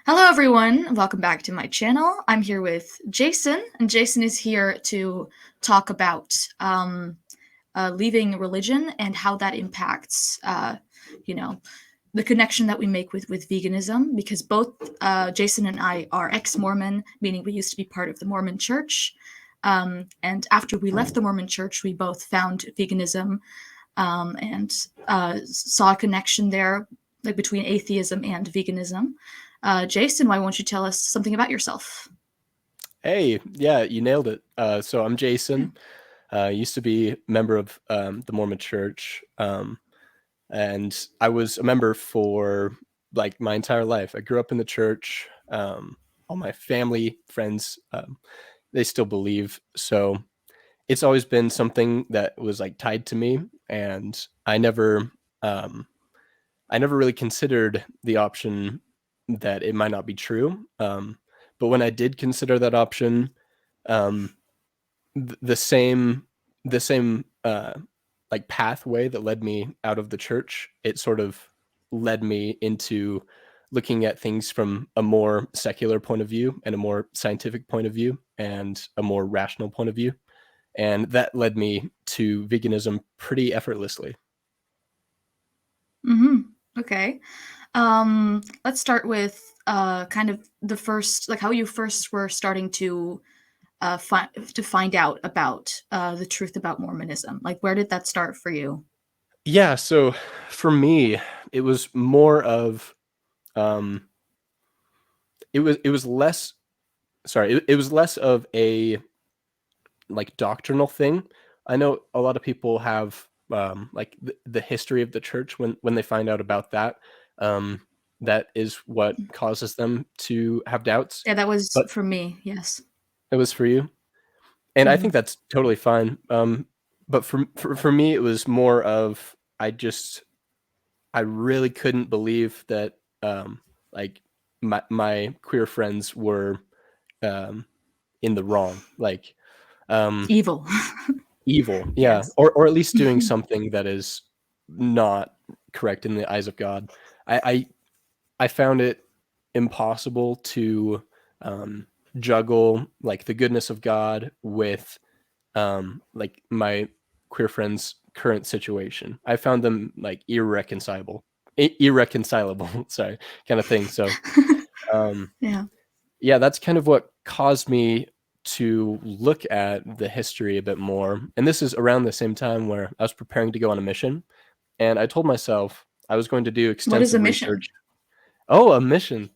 Hello, everyone. Welcome back to my channel. I'm here with Jason, and Jason is here to talk about leaving religion and how that impacts, you know, the connection that we make with veganism. Because both Jason and I are ex-Mormon, meaning we used to be part of the Mormon Church. And after we left the Mormon Church, we both found veganism and saw a connection there, like between atheism and veganism. Jason, why won't you tell us something about yourself? Hey, yeah, you nailed it. So I'm Jason. Used to be a member of the Mormon Church, and I was a member for like my entire life. I grew up in the church. All my family, friends, they still believe. So it's always been something that was like tied to me, and um, I never really considered the option that it might not be true. But when I did consider that option, um, the same like pathway that led me out of the church, it sort of led me into looking at things from a more secular point of view and a more scientific point of view and a more rational point of view, and that led me to veganism pretty effortlessly. Mm-hmm. Okay. Let's start with kind of the first, like how you first were starting to find out about the truth about Mormonism. Like, where did that start for you? Yeah, so for me, it was more of um it was less sorry, it was less of a like doctrinal thing. I know a lot of people have like the history of the church when they find out about that. Um, that is what causes them to have doubts. Yeah, that was But for me. Yes. it was for you, and I Mm-hmm. think that's totally fine. But for me, it was more of I really couldn't believe that like my queer friends were um, in the wrong. Like um, Evil. evil, yeah, Yes. or at least doing something that is not correct in the eyes of God. I found it impossible to um, juggle like the goodness of God with like my queer friends' current situation. I found them like irreconcilable, sorry, kind of thing. So um, Yeah. yeah, that's kind of what caused me to look at the history a bit more. And this is around the same time where I was preparing to go on a mission. And I told myself I was going to do What is a extensive mission? research. Oh, a mission.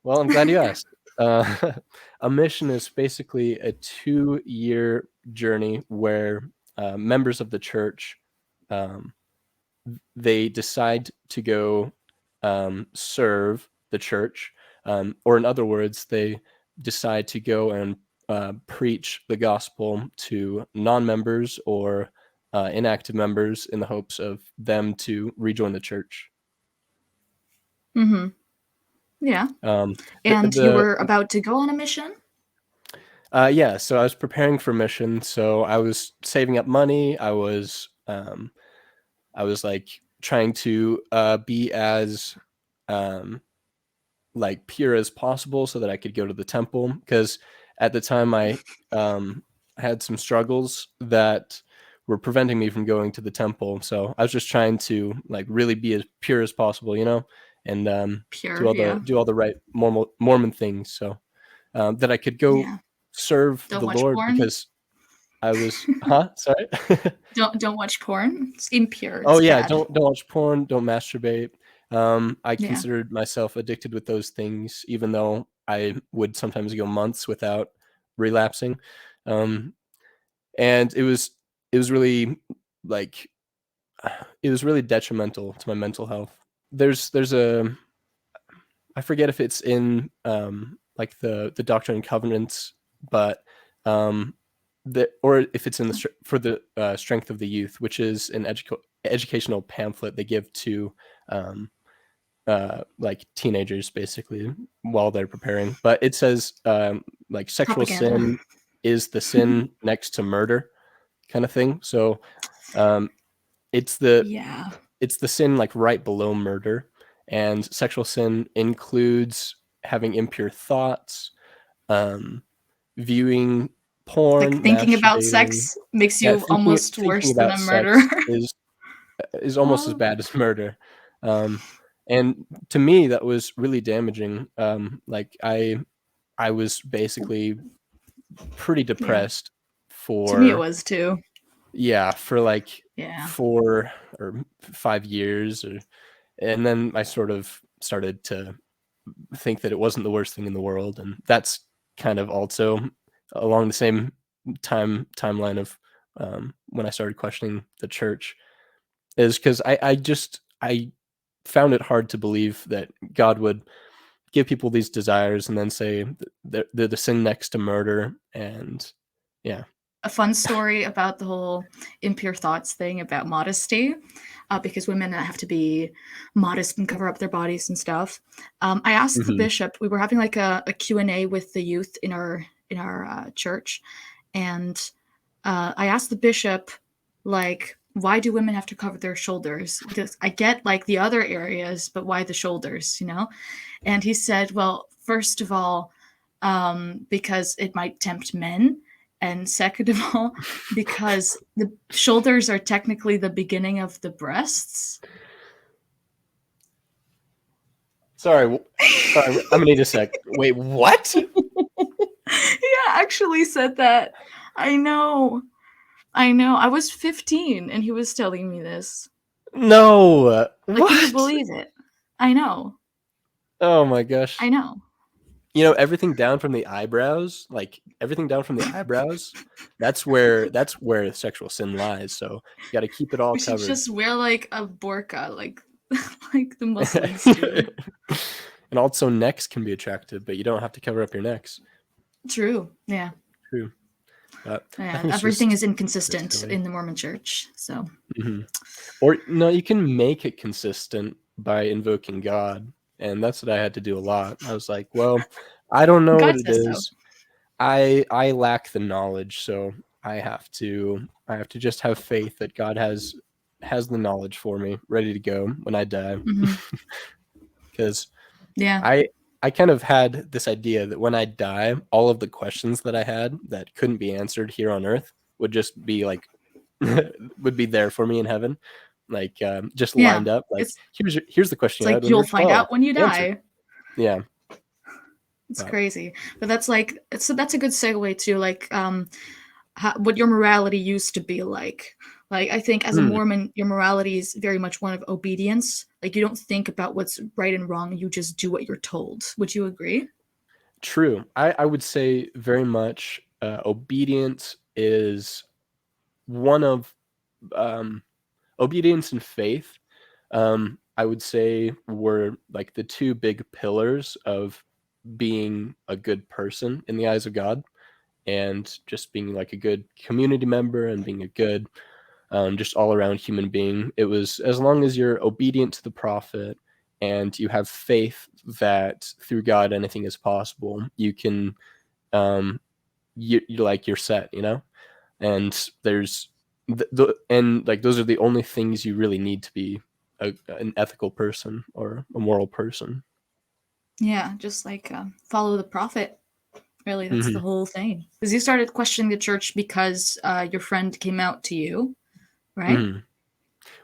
Well, I'm glad you asked. Uh, a mission is basically a 2-year journey where members of the church um, they decide to go serve the church, or in other words, they decide to go and preach the gospel to non-members or inactive members in the hopes of them to rejoin the church. Mm-hmm. Yeah. Um, the And you the were about to go on a mission? Yeah, so I was preparing for mission, so I was saving up money. I was like trying to be as um, like pure as possible so that I could go to the temple, because at the time I had some struggles that were preventing me from going to the temple. So I was just trying to like really be as pure as possible, and Pure, yeah. do all the right Mormon things, so that I could go Yeah. serve Don't the watch Lord porn. because I was sorry. Don't watch porn. It's impure. Oh It's yeah, bad. don't watch porn, don't masturbate. I Yeah. considered myself addicted with those things, even though I would sometimes go months without relapsing. Um, and it was really like it was really detrimental to my mental health. There's a I forget if it's in like the Doctrine and Covenants, but um, or if it's in for the Strength of the Youth, which is an educational pamphlet they give to um, like teenagers basically while they're preparing. But it says like sexual Propaganda. sin is the sin next to murder, kind of thing. So um, it's the Yeah. it's the sin like right below murder, and sexual sin includes having impure thoughts, um, viewing porn, Like thinking about masturbating. sex makes Yeah, you almost thinking worse than about a murderer. sex is almost as Oh, bad as murder. Um, and to me, that was really damaging. Like I was basically pretty yeah. depressed To me, it for, was too. yeah, for like Yeah. 4 or 5 years, and then I sort of started to think that it wasn't the worst thing in the world, and that's kind of also along the same timeline of when I started questioning the church, is because I found it hard to believe that God would give people these desires and then say they're the sin next to murder, and yeah. A fun story about the whole impure thoughts thing about modesty, because women have to be modest and cover up their bodies and stuff. I asked the Hmm. bishop. We were having like a Q&A with the youth in our church, and I asked the bishop, like, why do women have to cover their shoulders? Because I get like the other areas, but why the shoulders? You know? And he said, well, first of all, because it might tempt men. And second of all, because the shoulders are technically the beginning of the breasts. Sorry, sorry. I'm gonna need a sec. Wait, what? Yeah, actually said that. I know. I know. I was 15 and he was telling me this. No, I couldn't what? believe it. I know. Oh my gosh. I know. Everything down from the eyebrows, like everything down from the eyebrows, that's where sexual sin lies. So you got to keep it all We should covered. just wear like a burqa, like like the Muslims do. And also necks can be attractive, but you don't have to cover up your necks. True. Yeah. True. I Yeah. think it's Everything is just inconsistent silly. in the Mormon church. So Hmm. Or no, you can make it consistent by invoking God, and that's what I had to do a lot. I was like, well, I don't know what God it says so. is. I lack the knowledge, so I have to just have faith that God has the knowledge for me, ready to go when I die. Hmm. Because Yeah. I I kind of had this idea that when I die, all of the questions that I had that couldn't be answered here on Earth would just be like would be there for me in heaven, like just Yeah. lined up. Like It's here's the question it's you had like when you you'll were find 12, out when you answered. die. Yeah, It's but crazy. But that's like that's a good segue to like what your morality used to be like. Like I think as a hmm, Mormon, your morality is very much one of obedience. Like you don't think about what's right and wrong, you just do what you're told. Would you agree? true. I would say very much obedience is one of um, obedience and faith. I would say were like the two big pillars of being a good person in the eyes of God, and just being like a good community member and being a good just all around human being. It was as long as you're obedient to the prophet and you have faith that through God anything is possible, you can you're set, and there's and like those are the only things you really need to be an ethical person or a moral person. Yeah, just like follow the prophet. Really, that's the Hmm. whole thing. Because you started questioning the church because your friend came out to you, right? Hmm.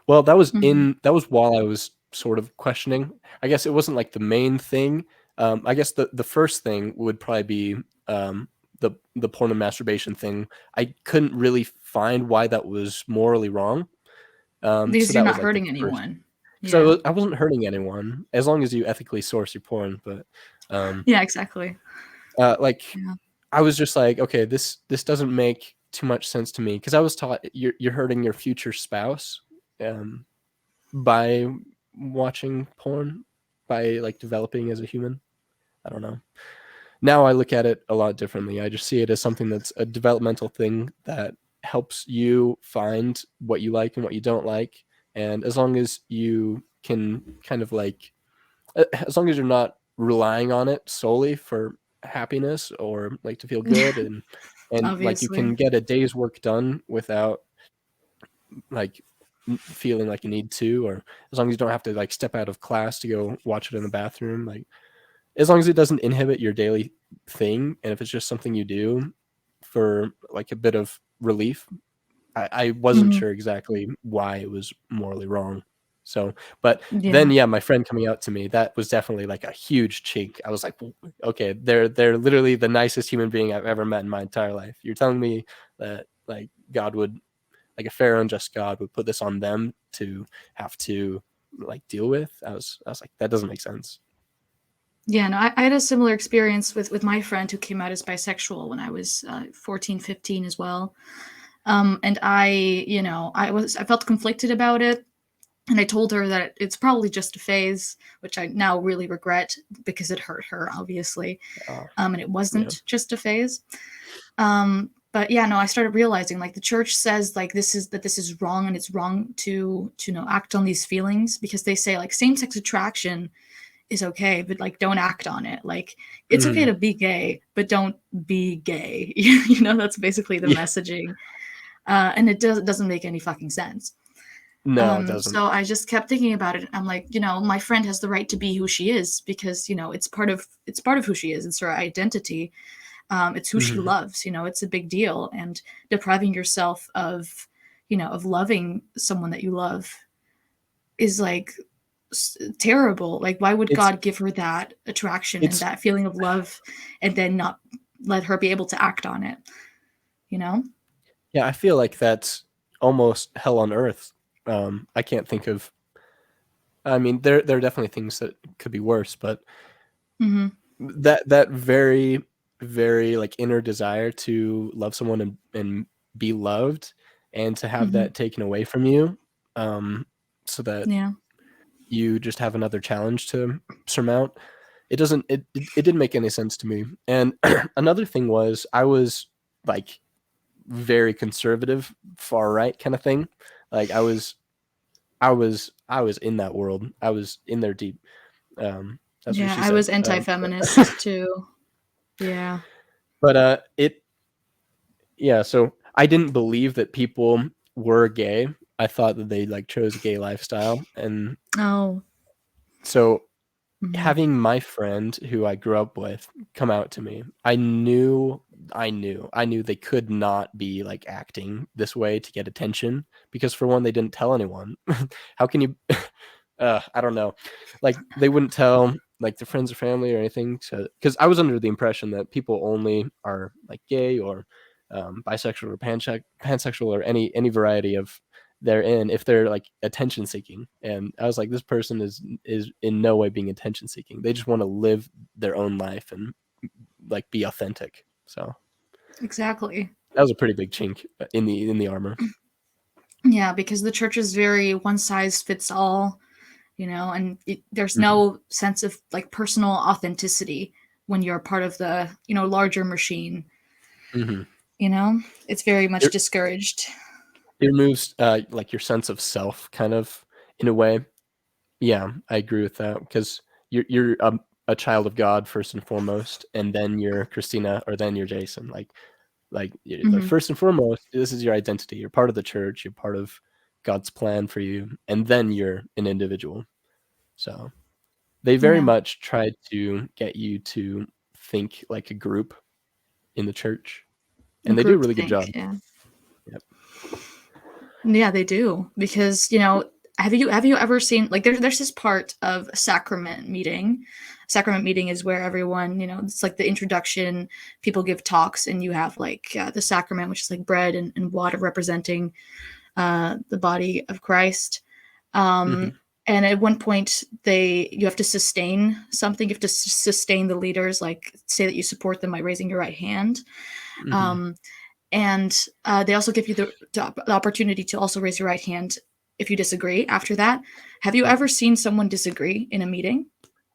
Well, Mm-hmm. that was while I was sort of questioning. I guess it wasn't like the main thing. I guess the first thing would probably be the porn and masturbation thing. I couldn't really find why that was morally wrong. So Because you're that was not like the hurting first, anyone. because Yeah. I wasn't hurting anyone as long as you ethically source your porn. But um, Yeah, exactly. like Yeah. I was just like, okay, this doesn't make too much sense to me, because I was taught you're hurting your future spouse um, by watching porn, by like developing as a human. I don't know. Now I look at it a lot differently. I just see it as something that's a developmental thing that helps you find what you like and what you don't like. And as long as you can kind of like, as long as you're not relying on it solely for happiness or like to feel good, and like you Obviously. can get a day's work done without like feeling like you need to, or as long as you don't have to like step out of class to go watch it in the bathroom, like as long as it doesn't inhibit your daily thing, and if it's just something you do for like a bit of relief, I wasn't Hmm. sure exactly why it was morally wrong. So, but then Yeah. yeah, my friend coming out to me, that was definitely like a huge chink. I was like, okay, they're literally the nicest human being I've ever met in my entire life. You're telling me that like God would, like a fair and just God would put this on them to have to like deal with? I was like, that doesn't make sense. Yeah, no, I had a similar experience with my friend who came out as bisexual when I was 14, 15 as well. And I felt conflicted about it. And I told her that it's probably just a phase, which I now really regret because it hurt her, obviously. Uh, And it yeah. wasn't just a phase. But yeah, no, I started realizing like the church says like this is wrong, and it's wrong to act on these feelings, because they say like same sex attraction is okay, but like don't act on it. Like it's okay Mhm. to be gay, but don't be gay. You know, that's basically the Yeah. messaging, and it doesn't make any fucking sense. No, it doesn't. So I just kept thinking about it. I'm like, my friend has the right to be who she is, because it's part of who she is. It's her identity. It's who she Mhm. loves. It's a big deal, and depriving yourself of loving someone that you love is like terrible. Like, why would It's God give her that attraction and it's that feeling of love, and then not let her be able to act on it? You know? yeah, I feel like that's almost hell on earth. I can't think of. I mean, there are definitely things that could be worse, but Hmm. that very very like inner desire to love someone and be loved, and to have Hmm. that taken away from you, um, so that Yeah. you just have another challenge to surmount. It doesn't. It didn't make any sense to me. And another thing was I was like very conservative, far right kind of thing. Like I was in that world. I was in there deep. That's what Yeah. she I said. was anti-feminist too. Yeah. But it yeah. So I didn't believe that people were gay. I thought that they like chose a gay lifestyle, and Oh. so Hmm. having my friend who I grew up with come out to me, I knew they could not be like acting this way to get attention, because for one, they didn't tell anyone. How can you? I don't know. Like they wouldn't tell like their friends or family or anything. Because I was under the impression that people only are like gay or bisexual or pansexual or any variety of they're in if they're like attention seeking. And I was like, this person is in no way being attention seeking. They just want to live their own life and like be authentic. So Exactly. that was a pretty big chink in the armor. Yeah, because the church is very one size fits all, and there's Hmm. no sense of like personal authenticity when you're part of the larger machine. Hmm. You know, it's very much It, discouraged. it removes like your sense of self, kind of in a way. Yeah, I agree with that because you're a child of God first and foremost, and then you're Christina, or then you're Jason. Like Hmm. first and foremost, this is your identity. You're part of the church. You're part of God's plan for you, and then you're an individual. So they very Yeah, much tried to get you to think like a group in the church, and they do a group really good think. job. Yeah, Yep. yeah, they do because have you ever seen like there's this part of a sacrament meeting. Sacrament meeting is where everyone it's like the introduction. People give talks, and you have like the sacrament, which is like bread and water representing the body of Christ. Hmm. Um, and at one point, you have to sustain something. You have to sustain the leaders, like say that you support them by raising your right hand. Hmm. Um, and they also give you the opportunity to also raise your right hand if you disagree. After that, have you ever seen someone disagree in a meeting?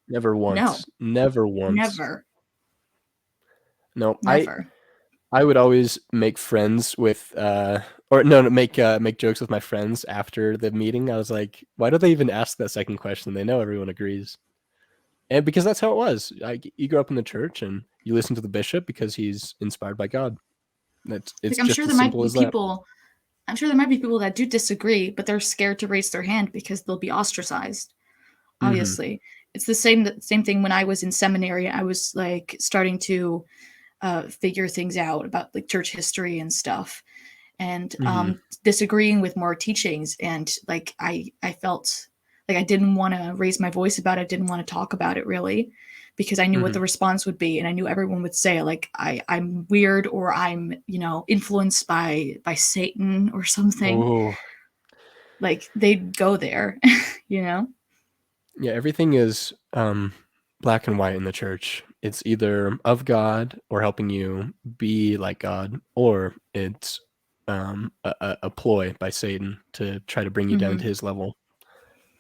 Never No, once. Never once. never, No, never. I would always make friends with or no, make jokes with my friends after the meeting. I was like, why do they even ask that second question? They know everyone agrees. And because that's how it was. You grew up in the church and you listen to the bishop because he's inspired by God. It's Like I'm just sure as there might simple be as that. people. I'm sure there might be people that do disagree, but they're scared to raise their hand because they'll be ostracized, Hmm. obviously. it's the same thing when I was in seminary. I was like starting to figure things out about like church history and stuff, and Mhm. disagreeing with more teachings. And like I felt like I didn't want to raise my voice about it, didn't want to talk about it really, because I knew what the Mhm. response would be, and I knew everyone would say like I'm weird, or I'm, influenced by Satan or something. Oh, Like they'd go there, you know. yeah, everything is black and white in the church. It's either of God or helping you be like God, or it's a ploy by Satan to try to bring you down Mm-hmm. to his level.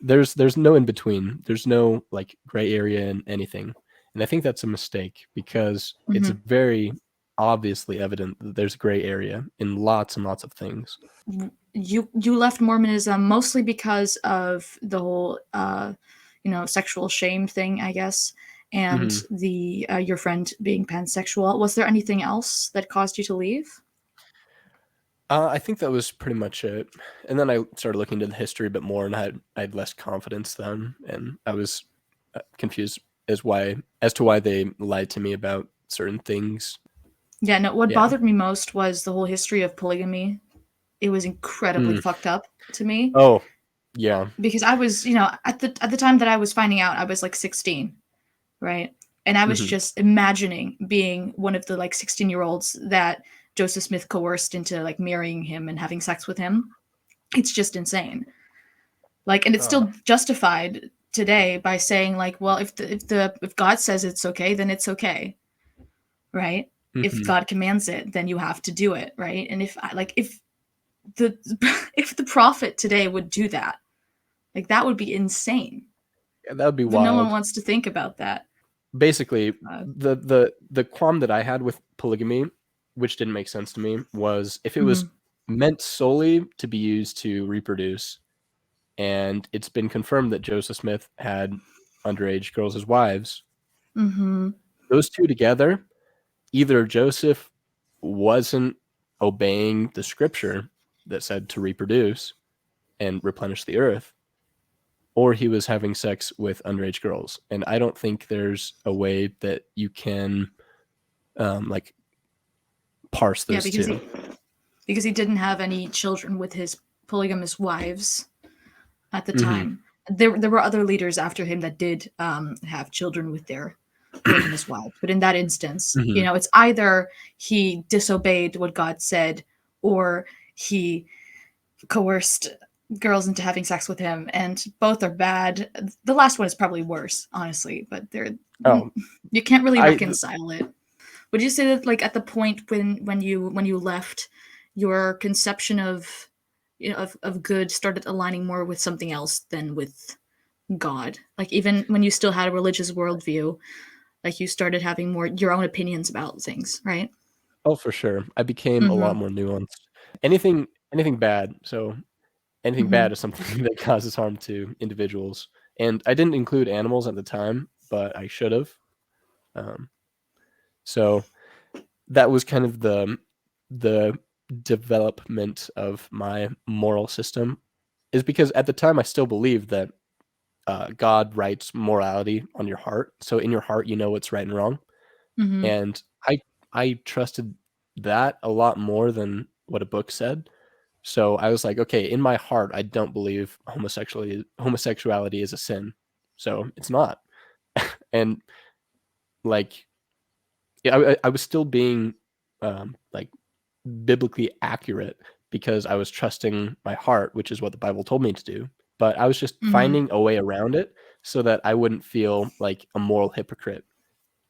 There's no in between. There's no like gray area in anything. And I think that's a mistake because it's Mm-hmm. very obviously evident that there's a gray area in lots and lots of things. You left Mormonism mostly because of the whole sexual shame thing, I guess, and Mhm. the your friend being pansexual. Was there anything else that caused you to leave? I think that was pretty much it. And then I started looking into the history a bit more, and I had less confidence then, and I was confused as to why they lied to me about certain things. Yeah, no, what Yeah. bothered me most was the whole history of polygamy. It was incredibly Mm. fucked up to me, Oh, yeah. because I was, at the time that I was finding out, I was like 16, right? And I was Hmm. just imagining being one of the like 16-year-olds that Joseph Smith coerced into like marrying him and having sex with him. It's just insane. Like, and it's Uh, still justified today by saying like, well, if God says it's okay, then it's okay, right? If hmm. God commands it, then you have to do it, right? And if the if the prophet today would do that, like that would be insane. Yeah, that would be But no one wild. wants to think about that. Basically, Uh, the qualm that I had with polygamy, which didn't make sense to me, was if it was mhm, meant solely to be used to reproduce, and it's been confirmed that Joseph Smith had underage girls as wives, mhm. those two together, either Joseph wasn't obeying the scripture that said to reproduce and replenish the earth, or he was having sex with underage girls. And I don't think there's a way that you can like parse Yeah, those two. because he didn't have any children with his polygamous wives at the Hmm. time. There were other leaders after him that did have children with their polygamous wives, but in that instance, Hmm. it's either he disobeyed what God said, or he coerced girls into having sex with him, and both are bad. The last one is probably worse, honestly, but Oh, you can't really I reconcile it. Would you say that like at the point when you left, your conception of of good started aligning more with something else than with God? Like even when you still had a religious worldview, like you started having more your own opinions about things, right? oh for sure. I became a Mm-hmm. lot more nuanced. Anything bad. So anything Mm-hmm. bad is something that causes harm to individuals. And I didn't include animals at the time, but I should have. Um, so that was kind of the development of my moral system, is because at the time I still believed that God writes morality on your heart. So in your heart, you know what's right and wrong. Mm-hmm. And I trusted that a lot more than what a book said. So I was like, okay, in my heart, I don't believe homosexuality is a sin. So it's not. And like, yeah, I was still being like biblically accurate because I was trusting my heart, which is what the Bible told me to do. But I was just Mm-hmm. finding a way around it so that I wouldn't feel like a moral hypocrite.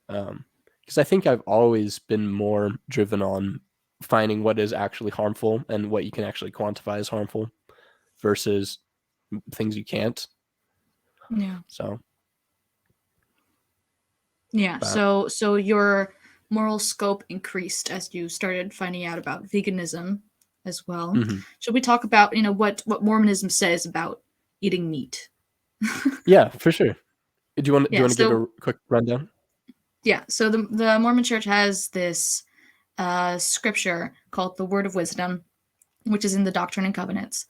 Because I think I've always been more driven on finding what is actually harmful and what you can actually quantify as harmful versus things you can't. Yeah. So, Yeah. but So your moral scope increased as you started finding out about veganism as well. mhm. Should we talk about, what Mormonism says about eating meat? Yeah, for sure. Do you Yeah. want to give So a quick rundown? yeah. So the Mormon Church has this scripture called the Word of Wisdom, which is in the Doctrine and Covenants.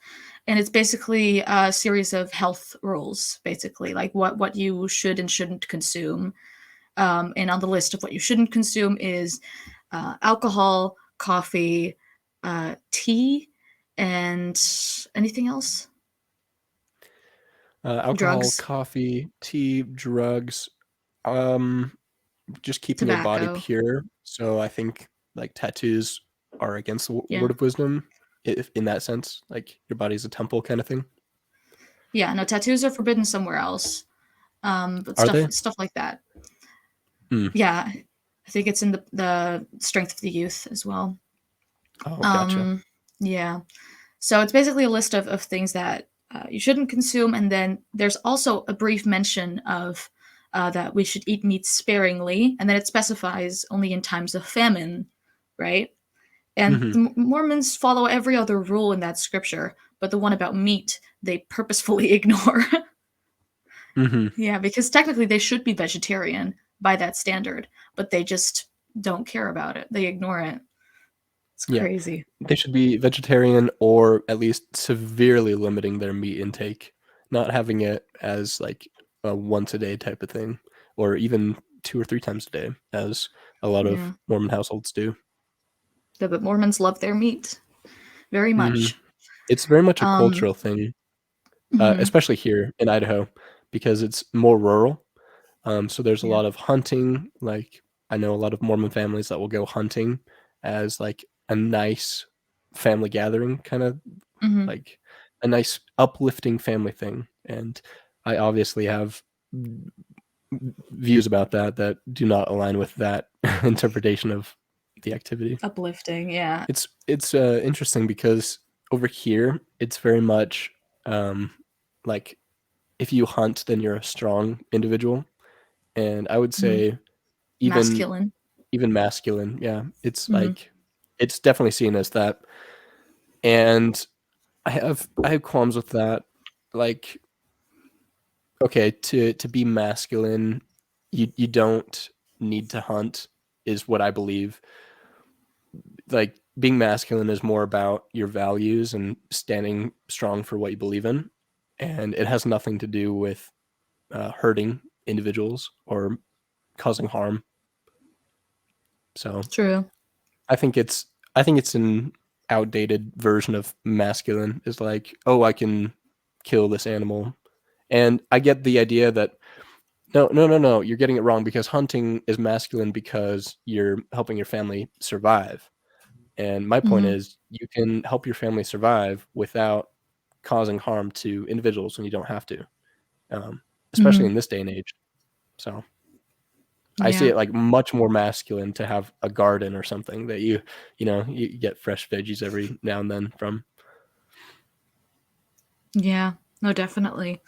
And it's basically a series of health rules, basically, like what you should and shouldn't consume. And on the list of what you shouldn't consume is alcohol, coffee, tea, and anything else? Alcohol, Drugs, coffee, tea, drugs, um, just keeping your body tobacco. pure. So I think like tattoos are against the Yeah. word of wisdom, if in that sense, like your body's a temple kind of thing. Yeah, no, tattoos are forbidden somewhere else. But Are stuff they? stuff like that. Hmm. Yeah, I think it's in the Strength of the Youth as well. Oh, gotcha. Um, yeah. So it's basically a list of things that you shouldn't consume, and then there's also a brief mention of that we should eat meat sparingly, and then it specifies only in times of famine, right? And Hmm. the Mormons follow every other rule in that scripture, but the one about meat they purposefully ignore. Hmm. Yeah, because technically they should be vegetarian by that standard, but they just don't care about it. They ignore it. It's Yeah. crazy. They should be vegetarian or at least severely limiting their meat intake, not having it as like a once a day type of thing, or even 2 or 3 times a day, as a lot of Yeah. Mormon households do. Yeah, but Mormons love their meat very Hmm. much. It's very much a Um, cultural thing, mhm, especially here in Idaho, because it's more rural. So there's a yeah. lot of hunting. Like I know a lot of Mormon families that will go hunting as like a nice family gathering, kind of Mhm. like a nice uplifting family thing. And I obviously have views about that that do not align with that interpretation of the activity. Uplifting, yeah. It's interesting because over here it's very much um, like if you hunt, then you're a strong individual, and I would Mhm. say even Masculine. even masculine. Yeah, it's Mhm. like it's definitely seen as that, and I have qualms with that. Like, okay, to be masculine, you don't need to hunt, is what I believe. Like being masculine is more about your values and standing strong for what you believe in, and it has nothing to do with hurting individuals or causing harm. So True. I think it's I think it's an outdated version of masculine. Is like, oh, I can kill this animal, and I get the idea that no, no, no, no, you're getting it wrong because hunting is masculine because you're helping your family survive. And my point Mhm. is, you can help your family survive without causing harm to individuals when you don't have to, especially Mhm. in this day and age. So I see Yeah. it like much more masculine to have a garden or something that you get fresh veggies every now and then from. Yeah. No, definitely.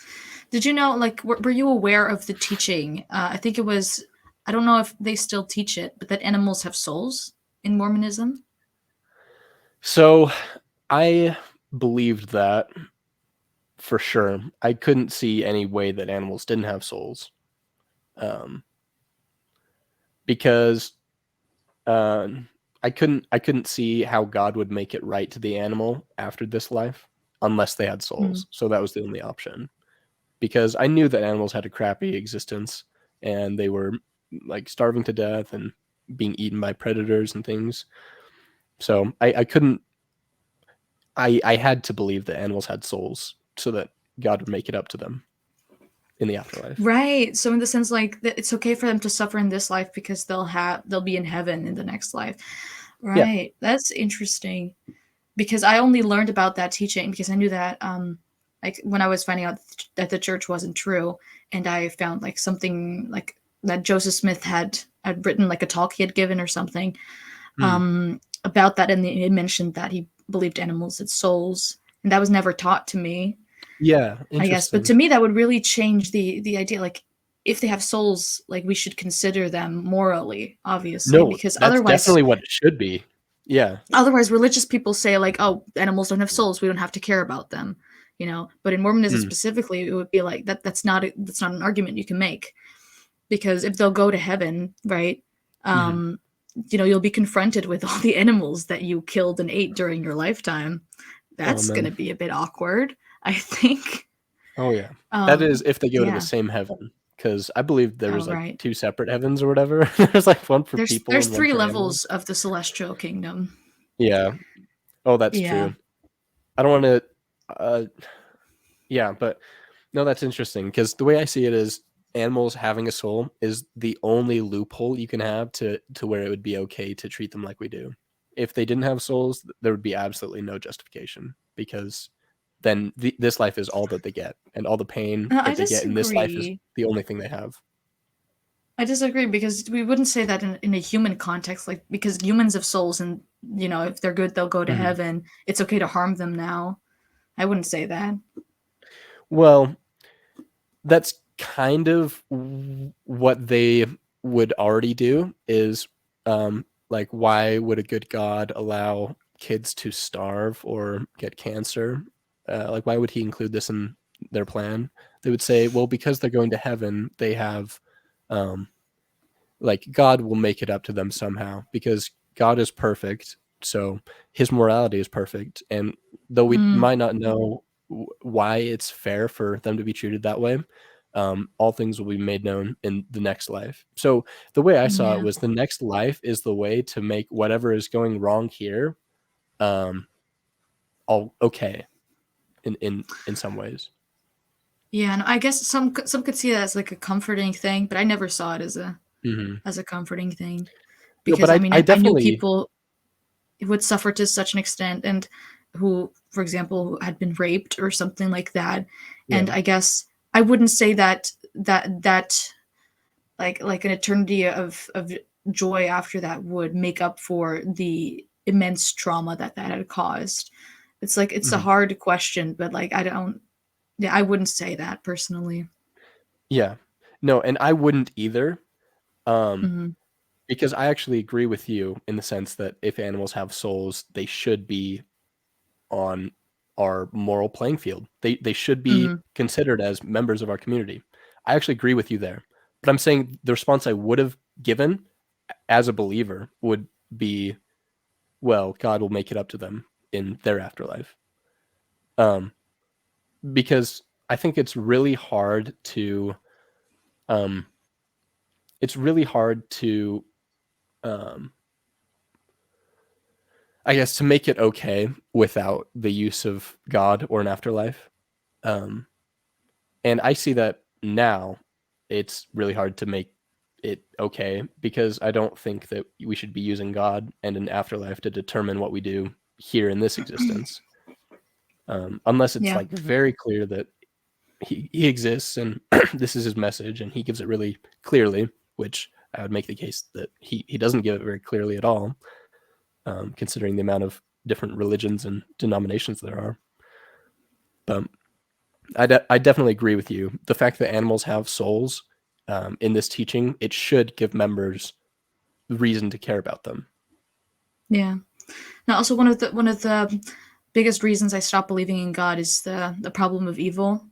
Did you know, like, were you aware of the teaching? I think it was, I don't know if they still teach it, but that animals have souls in Mormonism? So I believed that for sure. I couldn't see any way that animals didn't have souls, um, because Um, I couldn't see how God would make it right to the animal after this life unless they had Mm. souls. So that was the only option. Because I knew that animals had a crappy existence and they were like starving to death and being eaten by predators and things. So I couldn't I had to believe that animals had souls so that God would make it up to them in the afterlife. Right. So in the sense like that it's okay for them to suffer in this life because they'll be in heaven in the next life. Yeah. Right. That's interesting because I only learned about that teaching because I knew that like when I was finding out that the church wasn't true and I found like something like that Joseph Smith had written like a talk he had given or something Hmm. about that and it mentioned that he believed animals had souls and that was never taught to me. Yeah. I guess, but Interesting. to me that would really change the idea. Like, if they have souls, like we should consider them morally, obviously, No, because that's definitely what it should be. Yeah. otherwise, religious people say like, oh, animals don't have souls, we don't have to care about them, you know. But in Mormonism Hmm. specifically, it would be like that. That's not an argument you can make because if they'll go to heaven, right? Hmm. Um, you'll be confronted with all the animals that you killed and ate during your lifetime. Oh That's going man. to be a bit awkward, I think. Oh yeah. That is if they go to the Yeah. same heaven, because I believe there Oh, was like right. 2 separate heavens or whatever. There's like one for people There's and one three for animals. levels of the celestial kingdom. Yeah. Oh, that's Yeah. true. I don't want to. Yeah, but no, that's interesting because the way I see it is animals having a soul is the only loophole you can have to where it would be okay to treat them like we do. If they didn't have souls, there would be absolutely no justification because then this life is all that they get, and all the pain I that they get in this life is disagree. the only thing they have. I disagree because we wouldn't say that in a human context, like because humans have souls and if they're good, they'll go to Mhm. heaven. It's okay to harm them now. I wouldn't say that. Well, that's kind of what they would already do is like why would a good god allow kids to starve or get cancer? Like why would he include this in their plan? They would say, well, because they're going to heaven, they have um like God will make it up to them somehow because God is perfect. So his morality is perfect. And though we Mm, might not know why it's fair for them to be treated that way, all things will be made known in the next life. So the way I saw it yeah. was the next life is the way to make whatever is going wrong here um, all okay in some ways. Yeah, and I guess some could see that as like a comforting thing, but I never saw it Hmm. as a comforting thing No, but because I mean I I knew definitely, people would suffer to such an extent and who, for example, who had been raped or something like that. yeah. And I guess I wouldn't say that like an eternity of joy after that would make up for the immense trauma that had caused. It's like it's a Mhm. hard question, but like I don't yeah, I wouldn't say that personally. Yeah. No, and I wouldn't either. Um, Mhm. Because I actually agree with you in the sense that if animals have souls, they should be on our moral playing field. They should be Mhm. considered as members of our community. I actually agree with you there. But I'm saying the response I would have given as a believer would be, well, God will make it up to them in their afterlife. Um, because I think um, it's really hard to um, I guess to make it okay without the use of God or an afterlife. Um, and I see that now it's really hard to make it okay because I don't think that we should be using God and an afterlife to determine what we do here in this existence. Unless it's Yeah. like very clear that he exists and this is his message and he gives it really clearly, which I would make the case that he doesn't give it very clearly at all, considering the amount of different religions and denominations there are. But I definitely agree with you. The fact that animals have souls in this teaching, it should give members reason to care about them. Yeah. Now, also one of the biggest reasons I stopped believing in God is the problem of evil.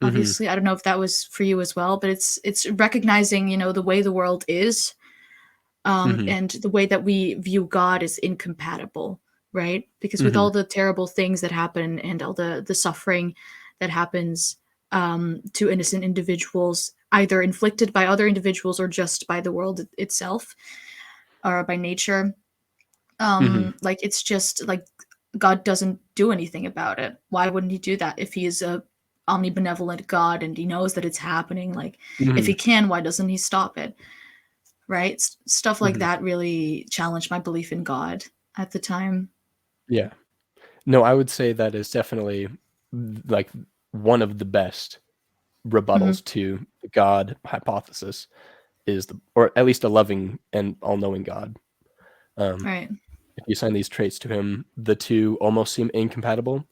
Hmm. Obviously, I don't know if that was for you as well, but it's recognizing the way the world is, Hmm. and the way that we view God is incompatible, right? Because with Hmm. all the terrible things that happen and all the suffering that happens to innocent individuals, either inflicted by other individuals or just by the world itself or by nature, Hmm. like it's just like God doesn't do anything about it. Why wouldn't he do that if he is a omnibenevolent God and he knows that it's happening? Like if Hmm. he can, why doesn't he stop it? Right? Stuff like Hmm. that really challenged my belief in God at the time. Yeah. No, I would say that is definitely like one of the best Hmm. rebuttals to the God hypothesis is or at least a loving and all-knowing God. Um, Right. if you assign these traits to him, the two almost seem incompatible.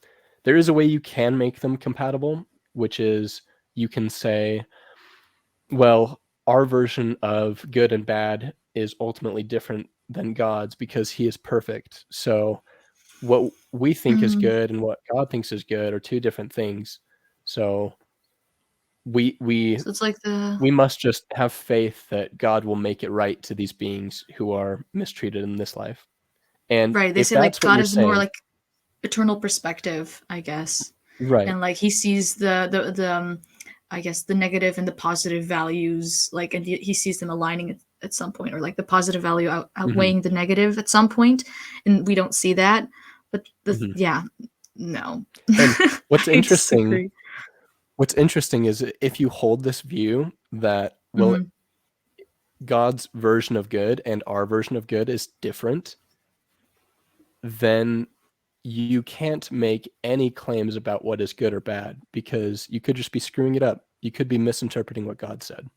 There is a way you can make them compatible, which is you can say, well, our version of good and bad is ultimately different than God's because he is perfect. So what we think is Mm, good and what God thinks is good are two different things. So we So it's like the we must just have faith that God will make it right to these beings who are mistreated in this life. And right. They if say like that's what God you're is more saying, like eternal perspective, I guess, right? and like he sees the I guess the negative and the positive values, like, and he sees them aligning at some point, or like the positive value Hmm. outweighing the negative at some point, and we don't see that. But Hmm. yeah, no, And what's I interesting, disagree. what's interesting is if you hold this view that, well, Hmm. God's version of good and our version of good is different, then you can't make any claims about what is good or bad because you could just be screwing it up. You could be misinterpreting what God said.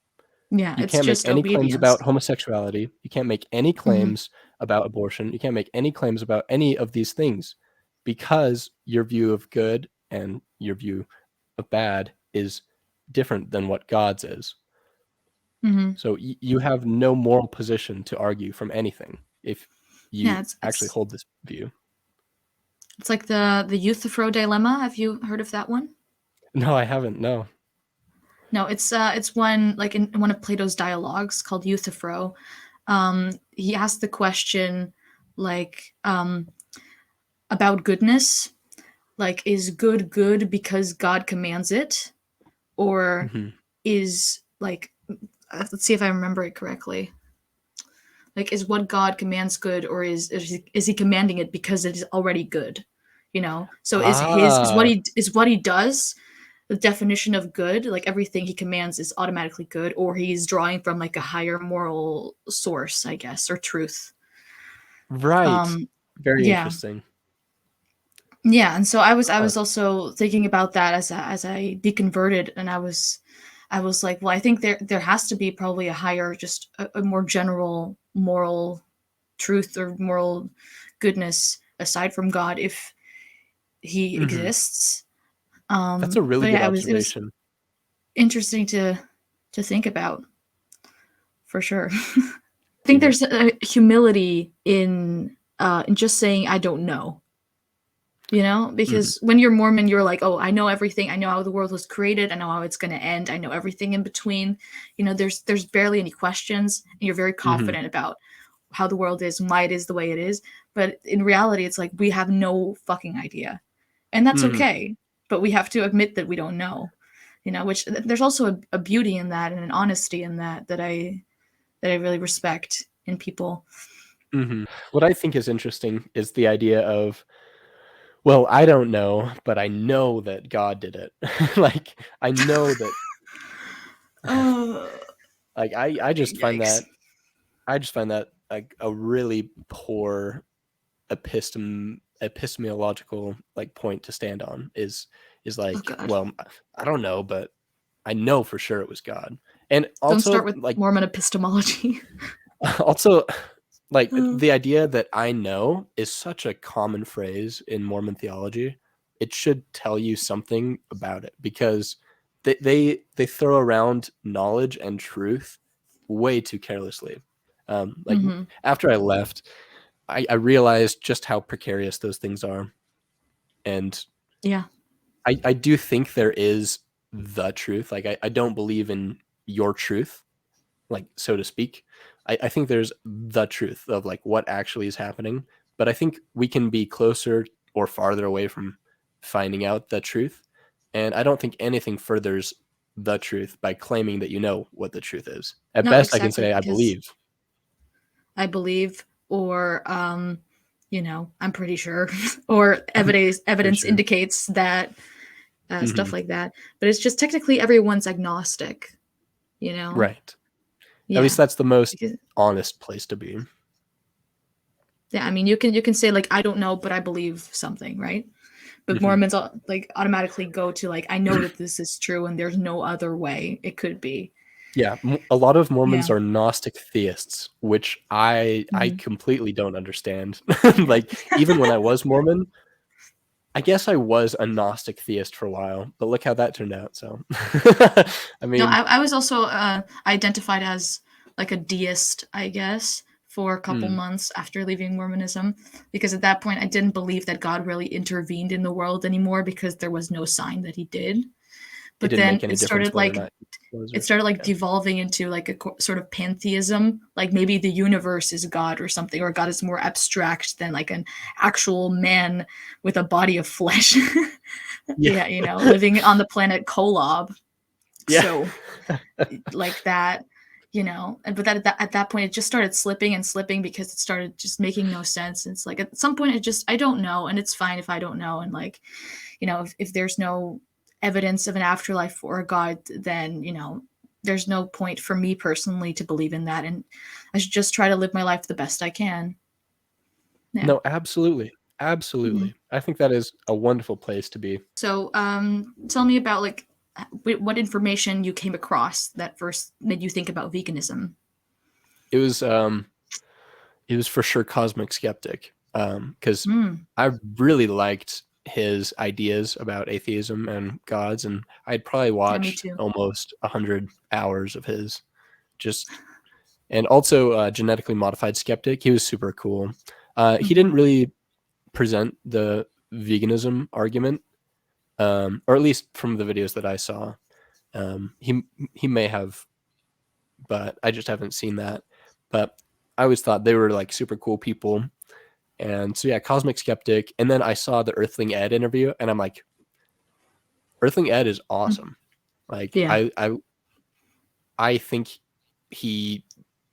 Yeah, You it's can't make just any claims obedience. about homosexuality. You can't make any Hmm. claims about abortion. You can't make any claims about any of these things because your view of good and your view of bad is different than what God's is. Hmm. So you have no moral position to argue from anything if Yeah, you it's actually it's hold this view. it's like the Euthyphro dilemma. Have you heard of that one? No, I haven't. No. No, it's one like in one of Plato's dialogues called Euthyphro. He asked the question like about goodness, like is good good because God commands it, or Hmm. is like let's see if I remember it correctly. Like is what God commands good, or is he commanding it because it is already good? You know, so Ah, is what he does the definition of good, like everything he commands is automatically good, or he's drawing from like a higher moral source, I guess, or truth. right. Um, Very yeah, interesting. yeah. And so I Huh. was also thinking about that as I deconverted, and I was like, well, I think there has to be probably a higher, just a more general moral truth or moral goodness aside from God if he Hmm. exists. That's a really But good yeah, it was observation. interesting to think about for sure. I think Mhm. there's a humility in just saying I don't know. You know, Mhm. because when you're Mormon, you're like, oh, I know everything. I know how the world was created. I know how it's going to end. I know everything in between. You know, there's barely any questions, and you're very Mhm. confident about how the world is and why it is the way it is. But in reality, it's like we have no fucking idea, and that's Mhm. okay. But we have to admit that we don't know. You know, which there's also a beauty in that and an honesty in that I really respect in people. Mhm. What I think is interesting is the idea of, well, I don't know, but I know that God did it. Like, I know that Oh, like, I just find yikes. that like a really poor epistemological, like, point to stand on is Oh like, God. well, I don't know, but I know for sure it was God. And Don't start also, with like Mormon epistemology. also, like, Oh. the idea that I know is such a common phrase in Mormon theology. It should tell you something about it because they throw around knowledge and truth way too carelessly. Like, Hmm. after I left, I realized just how precarious those things are, and Yeah. I do think there is the truth. Like, I don't believe in your truth, like, so to speak. I think there's the truth of, like, what actually is happening, but I think we can be closer or farther away from finding out the truth. And I don't think anything furthers the truth by claiming that you know what the truth is. At No, best, I can exactly. say I Because believe. I believe, or you know, I'm pretty sure, or I'm pretty evidence sure. indicates that Hmm. stuff like that. But it's just technically everyone's agnostic. You know. Right. At least Yeah. that's the most Because honest place to be. yeah, I mean, you can say like I don't know, but I believe something, right? But Hmm. Mormons like automatically go to like I know that this is true, and there's no other way it could be. Yeah, a lot of Mormons Yeah. are Gnostic theists, which I Mhm. completely don't understand. Like, even when I was Mormon, I guess I was a Gnostic theist for a while, but look how that turned out. So, I No, mean, I was also identified as like a deist, I guess, for a couple mm, months after leaving Mormonism, because at that point I didn't believe that God really intervened in the world anymore because there was no sign that he did. but didn't then make any difference whether or not it was it or started like yeah. devolving into like a sort of pantheism, like maybe the universe is God or something, or God is more abstract than like an actual man with a body of flesh. Yeah. Yeah, living on the planet Kolob. Yeah. So like that, but at that point it just started slipping and slipping because it started just making no sense. And it's like at some point I don't know, and it's fine if I don't know. And like, if there's no evidence of an afterlife or a God, then there's no point for me personally to believe in that, and I should just try to live my life the best I can. Yeah. No, absolutely. Mhm. Absolutely. I think that is a wonderful place to be. So tell me about like what information you came across that first made you think about veganism. It was for sure Cosmic Skeptic, because Mm, I really liked his ideas about atheism and gods, and I'd probably yeah, me watched too. almost 100 hours of his. Just and also Genetically Modified Skeptic. He was super cool. He Mm-hmm. didn't really present the veganism argument, or at least from the videos that I saw. He may have, but I just haven't seen that. But I always thought they were like super cool people. And so yeah, Cosmic Skeptic. And then I saw the Earthling Ed interview, and I'm like, Earthling Ed is awesome. Like Yeah. I think he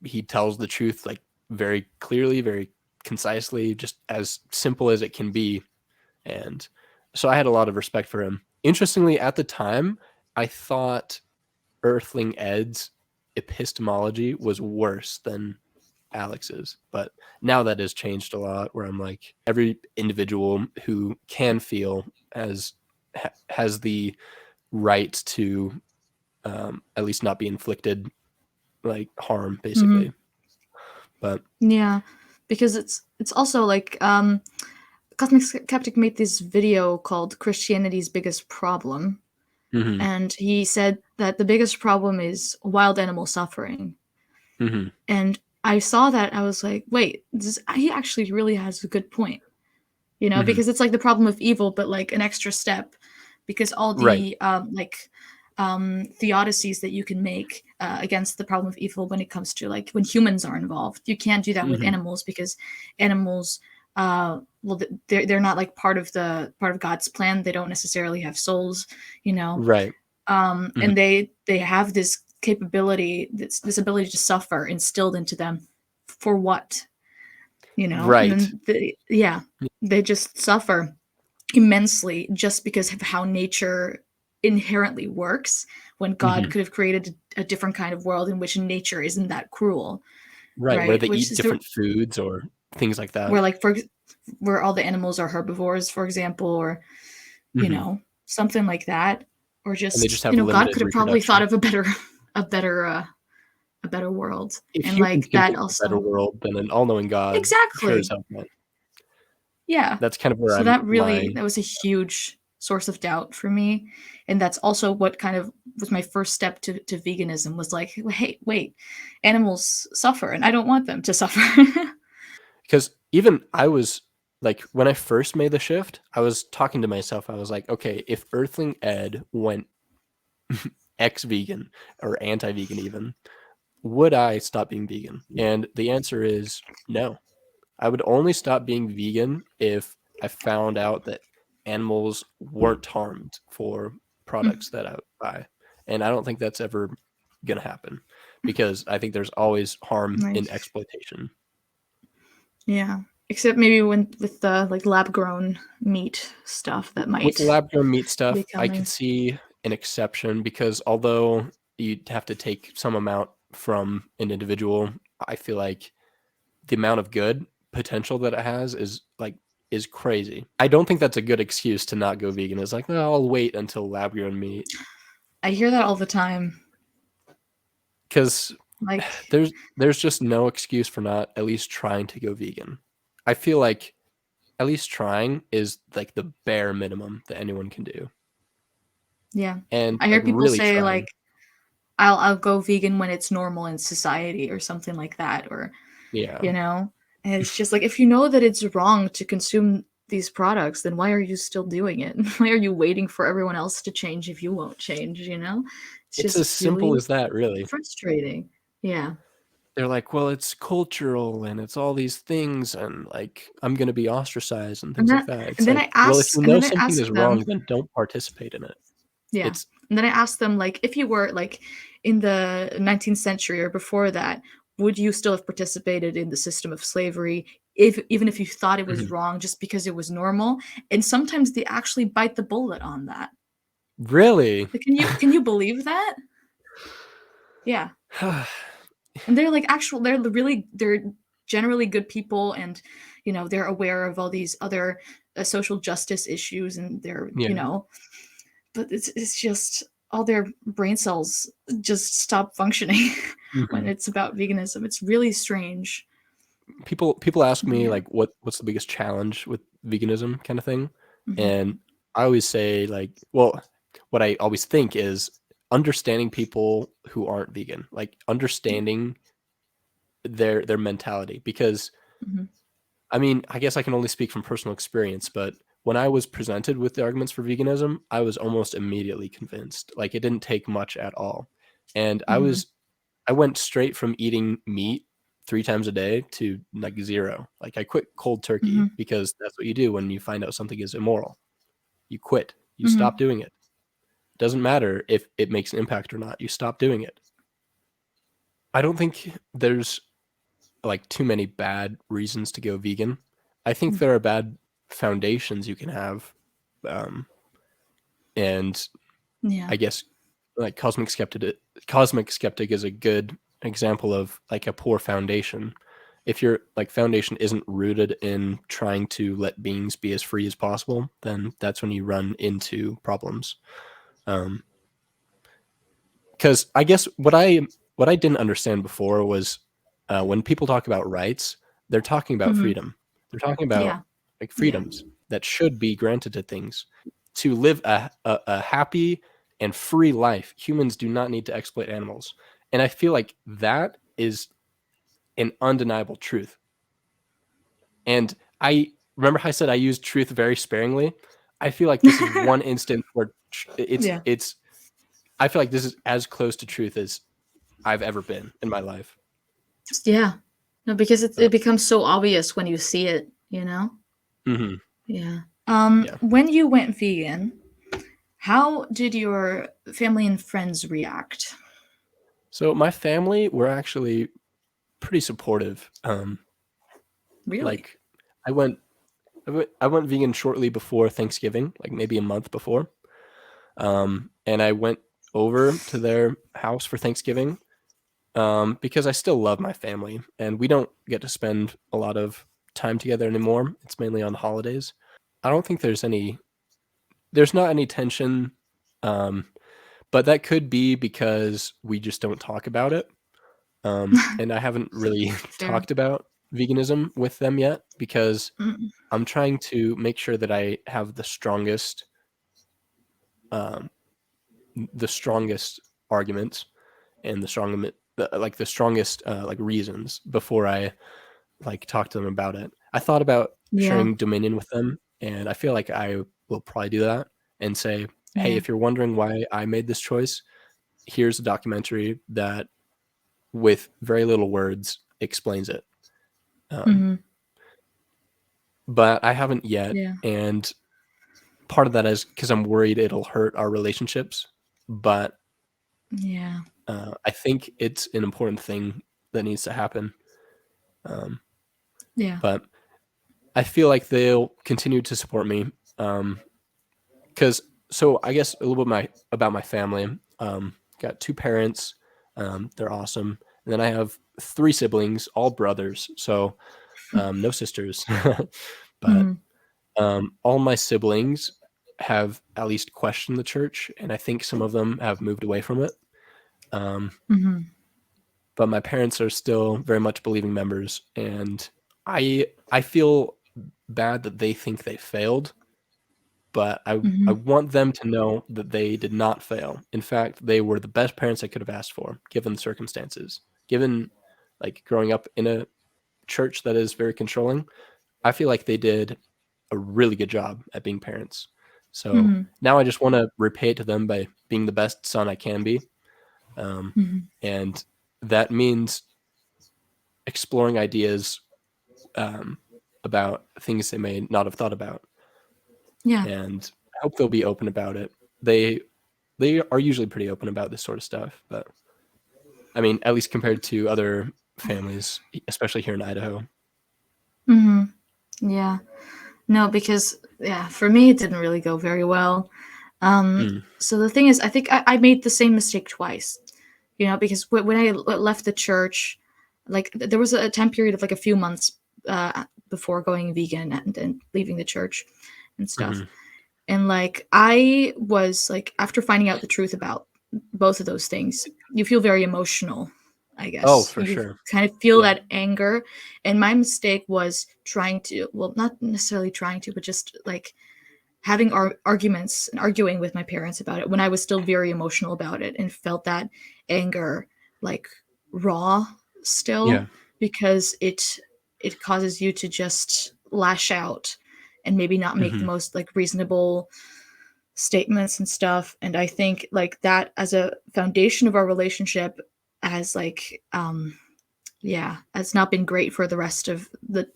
he tells the truth like very clearly, very concisely, just as simple as it can be. And so I had a lot of respect for him. Interestingly, at the time, I thought Earthling Ed's epistemology was worse than Alex's, but now that has changed a lot. Where I'm like, every individual who can feel has the right to at least not be inflicted like harm, Mm-hmm. basically. But Yeah, because it's also like Cosmic Skeptic made this video called Christianity's Biggest Problem, hmm and he said that the biggest problem is wild animal suffering. hmm And I saw that, I was like, wait, he actually really has a good point. hmm Because it's like the problem of evil, but like an extra step, because all right, the theodicies that you can make against the problem of evil when it comes to like when humans are involved, you can't do that with hmm animals because animals, well, they're not like part of God's plan. They don't necessarily have souls, you know, right, hmm and they have this capability, this ability to suffer instilled into them. For what? And right, then they just suffer immensely just because of how nature inherently works, when God hmm could have created a different kind of world in which nature isn't that cruel, right. Where right? they Which eat is different foods or things like that. where like where all the animals are herbivores, for example, or hmm something like that, or And they just just have God limited could have probably thought reproduction. of a better a better world, If and humans like can that think of a better also. world, then an all-knowing God sure as Exactly. hell can. Yeah. That's kind of where So I'm that lying. was a huge source of doubt for me. And that's also what kind of was my first step to veganism, was like, hey, wait, animals suffer and I don't want them to suffer. Because even I was like, when I first made the shift, I was talking to myself. I was like, okay, if Earthling Ed went ex-vegan or anti-vegan even, would I stop being vegan? And the answer is no. I would only stop being vegan if I found out that animals weren't harmed for products that I would buy. And I don't think that's ever going to happen, because I think there's always harm Right. in exploitation. Yeah. Except maybe when with the like lab grown meat stuff that With the might lab grown meat be stuff, I could coming. see an exception, because although you'd have to take some amount from an individual, I feel like the amount of good potential that it has is crazy. I don't think that's a good excuse to not go vegan. It's like, no, I'll wait until lab grown meat, I hear that all the time. because Like, there's just no excuse for not at least trying to go vegan. I feel like at least trying is like the bare minimum that anyone can do, yeah. and I like hear people really say like trying. I'll go vegan when it's normal in society or something like that, or Yeah. you know? And it's just like, if you know that it's wrong to consume these products, then why are you still doing it? Why are you waiting for everyone else to change if you won't change, you know? It's It's as just simple really as that, really. frustrating. Yeah. They're like, "Well, it's cultural and it's all these things, and like I'm gonna be ostracized and And things like that that." and It's then like, I well, if ask you and know then I something ask is them, wrong, then don't participate in it. yeah. It's And then I asked them, like, if you were, like, in the 19th century or before that, would you still have participated in the system of slavery if even if you thought it was Mhm. wrong just because it was normal? And sometimes they actually bite the bullet on that. Really? Like, can you believe that? Yeah. And they're, like, they're generally good people, and, they're aware of all these other, social justice issues, and they're, Yeah. but it's just all their brain cells just stop functioning when Mhm. it's about veganism. It's really strange. People ask me, Yeah. like, what's the biggest challenge with veganism kinda thing, Mhm. and I always say, like, well, what I always think is understanding people who aren't vegan, like, Yeah. understanding their mentality, because Mhm. I mean, I guess I can only speak from personal experience, but when I was presented with the arguments for veganism, I was almost immediately convinced. Like, it didn't take much at all. And Mhm. I went straight from eating meat 3 times a day to, like, 0. Like, I quit cold turkey Mhm. because that's what you do when you find out something is immoral. You quit. You stop Mhm. doing it. Doesn't matter if it makes an impact or not. You stop doing it. I don't think there's, like, too many bad reasons to go vegan. I think Mm. there are bad foundations you can have, um, and Yeah. I guess, like, cosmic skeptic is a good example of, like, a poor foundation. If your, like, foundation isn't rooted in trying to let beings be as free as possible, then that's when you run into problems. Um, Because I guess what I didn't understand before was, when people talk about rights, they're talking about Mhm. freedom. They're talking about, Yeah. like, Yeah. freedoms that should be granted to things. To live a happy and free life, humans do not need to exploit animals, and I feel like that is an undeniable truth. And I remember how I said I used truth very sparingly? I feel like this is one instance where Yeah. it's I feel like this is as close to truth as I've ever been in my life. Yeah. No, because Uh, it becomes so obvious when you see it, you know? mhm, Yeah. yeah. When you went vegan, how did your family and friends react? So my family were actually pretty supportive. Really? Like I went I went vegan shortly before Thanksgiving, like maybe a month before. And I went over to their house for Thanksgiving, because I still love my family and we don't get to spend a lot of time together anymore. It's mainly on holidays. I don't think there's not any tension, um, but that could be because we just don't talk about it. And I haven't really Fair. talked about veganism with them yet because Mm. I'm trying to make sure that I have um, the strongest arguments and the strongest, like, reasons before I, like, talk to them about it. I thought about Yeah. sharing Dominion with them, and I feel like I will probably do that and say, "Hey, Yeah. if you're wondering why I made this choice, here's a documentary that, with very little words, explains it." Um, Mhm. but I haven't yet, Yeah. and part of that is because 'cause I'm worried it'll hurt our relationships, but, Yeah. I think it's an important thing that needs to happen, um, Yeah. but I feel like they'll continue to support me, because so I guess a little bit about my family. Got 2 parents, they're awesome, and then I have 3 siblings, all brothers, so, no sisters. But, Mhm. all my siblings have at least questioned the church, and I think some of them have moved away from it, um, Mhm. but my parents are still very much believing members, and I feel bad that they think they failed, but I Mhm. want them to know that they did not fail. In fact, they were the best parents I could have asked for, given the circumstances. Given, like, growing up in a church that is very controlling, I feel like they did a really good job at being parents. So Mm-hmm. now I just want to repay it to them by being the best son I can be. Mm-hmm. And that means exploring ideas um, about things they may not have thought about. Yeah. And I hope they'll be open about it. They are usually pretty open about this sort of stuff, but I mean, at least compared to other families, especially here in Idaho. Mm-hmm. Yeah. No, because yeah, for me it didn't really go very well. Mm, So the thing is, I think I made the same mistake twice. Because when I left the church, like there was a time period of like a few months before going vegan and leaving the church and stuff. hmm. And like I was like after finding out the truth about both of those things, you feel very emotional, I Oh, guess. for You sure. kind of feel Yeah. that anger. And my mistake was trying to, well, not necessarily trying to, but just like having arguments and arguing with my parents about it when I was still very emotional about it and felt that anger like raw still, Yeah. because it causes you to just lash out and maybe not make the Hmm. most like reasonable statements and stuff. And I think like that as a foundation of our relationship has like yeah, has not been great for the rest of the,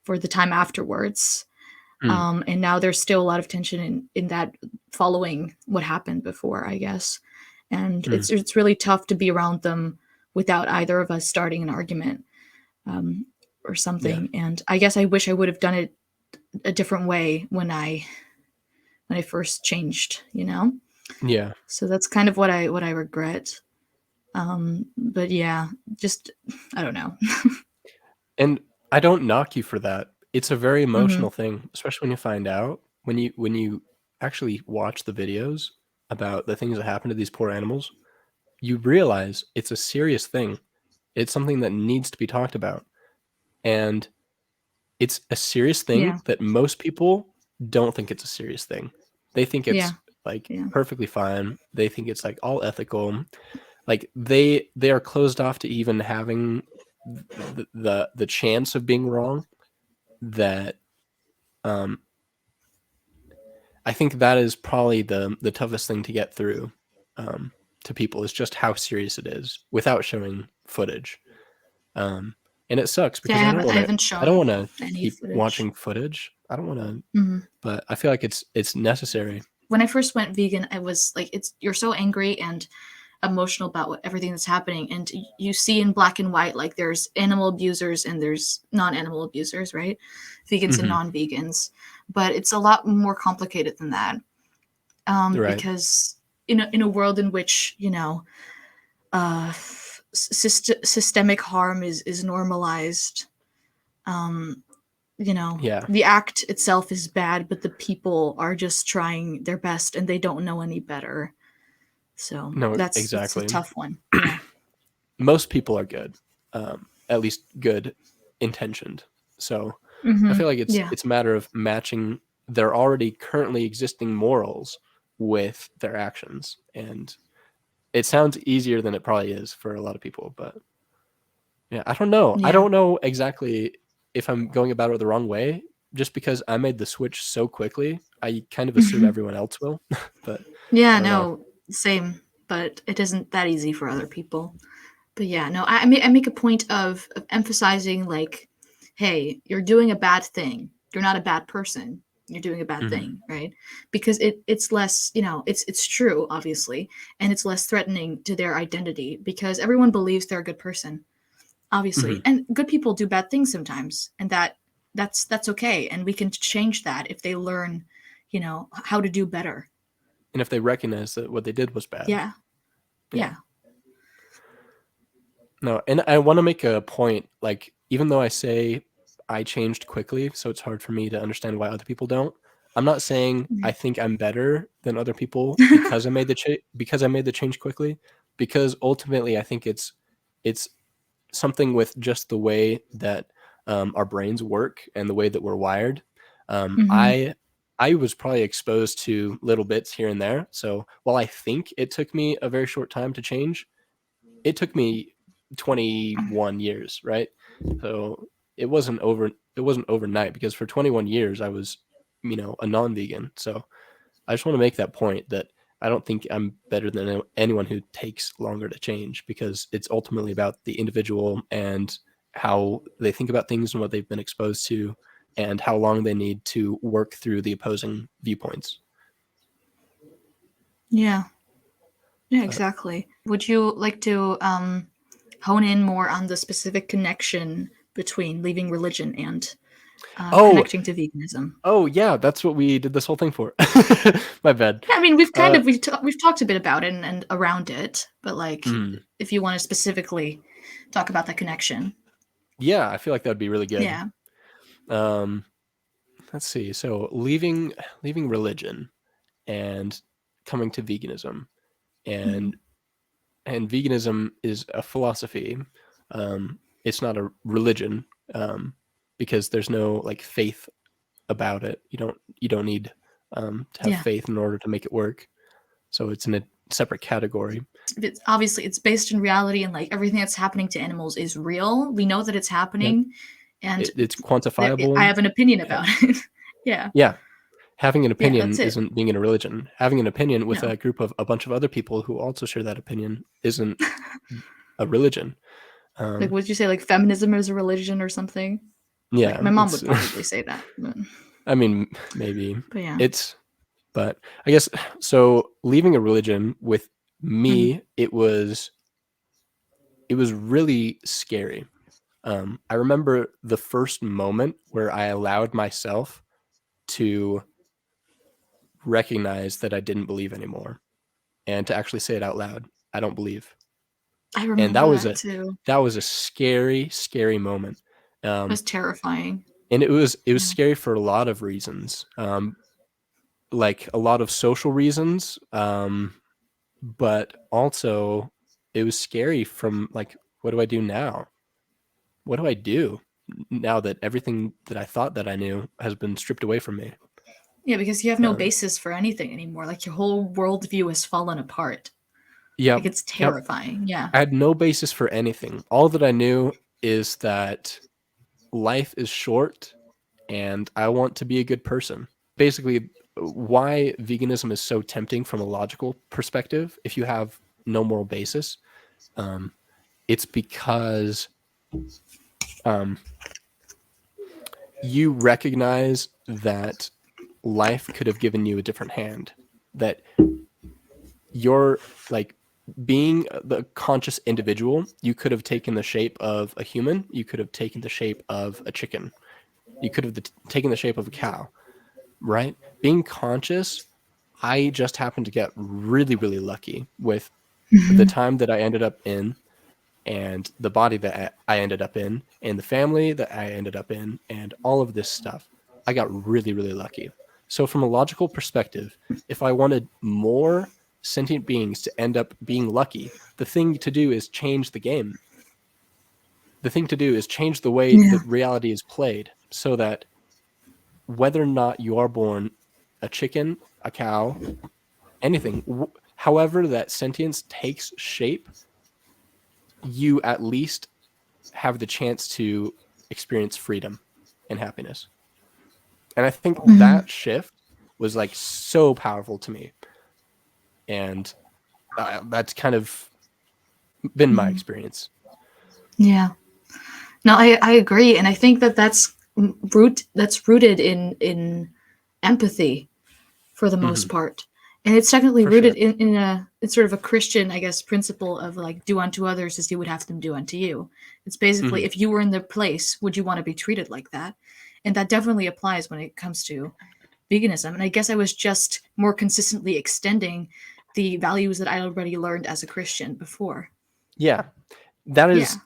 for the time afterwards. Mm, And now there's still a lot of tension in that following what happened before, I guess. And mm, it's really tough to be around them without either of us starting an argument um, or yeah. something. And I guess I wish I would have done it a different way when I first changed. Yeah. So that's kind of what I regret. But yeah, just I don't know. And I don't knock you for that. It's a very Hmm. emotional thing, especially when you find out when you actually watch the videos about the things that happen to these poor animals, you realize it's a serious thing. It's something that needs to be talked about. And it's a serious thing Yeah, that most people don't think it's a serious thing. They think yeah, it's like yeah, perfectly fine. They think it's like all ethical. Like they are closed off to even having the chance of being wrong. That um I think that is probably the toughest thing to get through um to people, is just how serious it is without showing footage. Um and it sucks yeah. I because haven't I haven't I don't shown want to any keep footage. watching footage. I don't want to, Hmm. but I feel like it's necessary. When I first went vegan, I was like, it's you're so angry and emotional about everything that's happening, and you see in black and white like there's animal abusers and there's non-animal abusers, right? Vegans and Hmm. non-vegans, but it's a lot more complicated than that. Right. Because in a world in which systemic harm is normalized, um, Yeah. the act itself is bad, but the people are just trying their best and they don't know any better. So No, that's a exactly. tough one. Yeah. Most people are good, at least good intentioned. So I Hmm. feel like Yeah. it's a matter of matching their already currently existing morals with their actions. And it sounds easier than it probably is for a lot of people, but yeah, I don't know. I Yeah. don't know exactly if I'm going about it the wrong way. Just because I made the switch so quickly, I kind of assume everyone else will, but I Yeah. don't know. No. Same. But it isn't that easy for other people. But yeah. No. I make a point of emphasizing like, hey, you're doing a bad thing. You're not a bad person. You're doing a bad Hmm. thing, right? Because it's less, it's true, obviously, and it's less threatening to their identity because everyone believes they're a good person, obviously, Hmm. and good people do bad things sometimes, and that's okay, and we can change that if they learn, how to do better. And if they recognize that what they did was bad. Yeah, Yeah. yeah. No, and I want to make a point. Like, even though I say I changed quickly, so it's hard for me to understand why other people don't. I'm not saying I think I'm better than other people because I made the change quickly. Because ultimately, I think it's something with just the way that our brains work and the way that we're wired. Um, Hmm. I I was probably exposed to little bits here and there. So while I think it took me a very short time to change, it took me 21 years, right? So it wasn't overnight, because for 21 years I was, a non-vegan. So I just want to make that point that I don't think I'm better than anyone who takes longer to change, because it's ultimately about the individual and how they think about things and what they've been exposed to and how long they need to work through the opposing viewpoints. Yeah. Yeah, But exactly. Would you like to hone in more on the specific connection between leaving religion and oh, connecting to veganism? oh yeah, that's what we did this whole thing for. My bad. Yeah, I mean, we've kind Uh, of we've talked a bit about it and around it, but like, mm, if you want to specifically talk about the connection, yeah, I feel like that would be really good. yeah. Um, let's see. So leaving religion and coming to veganism, Hmm. and veganism is a philosophy. It's not a religion, because there's no like faith about it. You don't need to have Yeah. faith in order to make it work. So it's in a separate category. It's obviously it's based in reality, and like everything that's happening to animals is real. We know that it's Yep. happening, and It's I quantifiable. have an opinion Ha- about it. Yeah. Yeah. Having an Yeah, opinion that's it. isn't being in a religion. Having an opinion with No. a group of a bunch of other people who also share that opinion isn't a religion. Like, Um, would you say like feminism is a religion or something? Like, yeah, my mom it's. would probably say that. I mean, maybe But yeah. it's. But I guess so. Leaving a religion with Mhm. me, it was really scary. I remember the first moment where I allowed myself to recognize that I didn't believe anymore, and to actually say it out loud. I don't believe. I And remember that too. that was a scary, scary moment. It was Um, terrifying. and it was Yeah. scary for a lot of reasons, like a lot of social reasons, but also it was scary from like, what do I do now? What do I do now that everything that I thought that I knew has been stripped away from me? Yeah, because you have no Um, basis for anything anymore. Like, your whole worldview has fallen apart. yep, Like, it's yep. terrifying. Yeah. I had no basis for anything. All that I knew is that life is short and I want to be a good person. Basically, why veganism is so tempting from a logical perspective, if you have no moral basis, um, it's because um, you recognize that life could have given you a different hand, that you're like being the conscious individual, you could have taken the shape of a human, you could have taken the shape of a chicken, you could have taken the shape of a cow, right? Being conscious, I just happened to get really, really lucky with the Hmm. time that I ended up in, and the body that I ended up in, and the family that I ended up in, and all of this stuff. I got really, really lucky. So, from a logical perspective, if I wanted more sentient beings to end up being lucky, the thing to do is change the game. The thing to do is change the way Yeah. that reality is played, so that whether or not you are born a chicken, a cow, anything, however that sentience takes shape, you at least have the chance to experience freedom and happiness. And I think Hmm. that shift was like so powerful to me. And that's kind of been my Hmm. experience. Yeah. No, I agree, and I think that that's rooted in empathy for the most Hmm. part, and it's technically For rooted sure. in a it's sort of a Christian, I guess, principle of like, do unto others as you would have them do unto you. It's basically, Hmm. if you were in their place, would you want to be treated like that? And that definitely applies when it comes to veganism. And I guess I was just more consistently extending the values that I already learned as a Christian before. Yeah. That Yeah. is,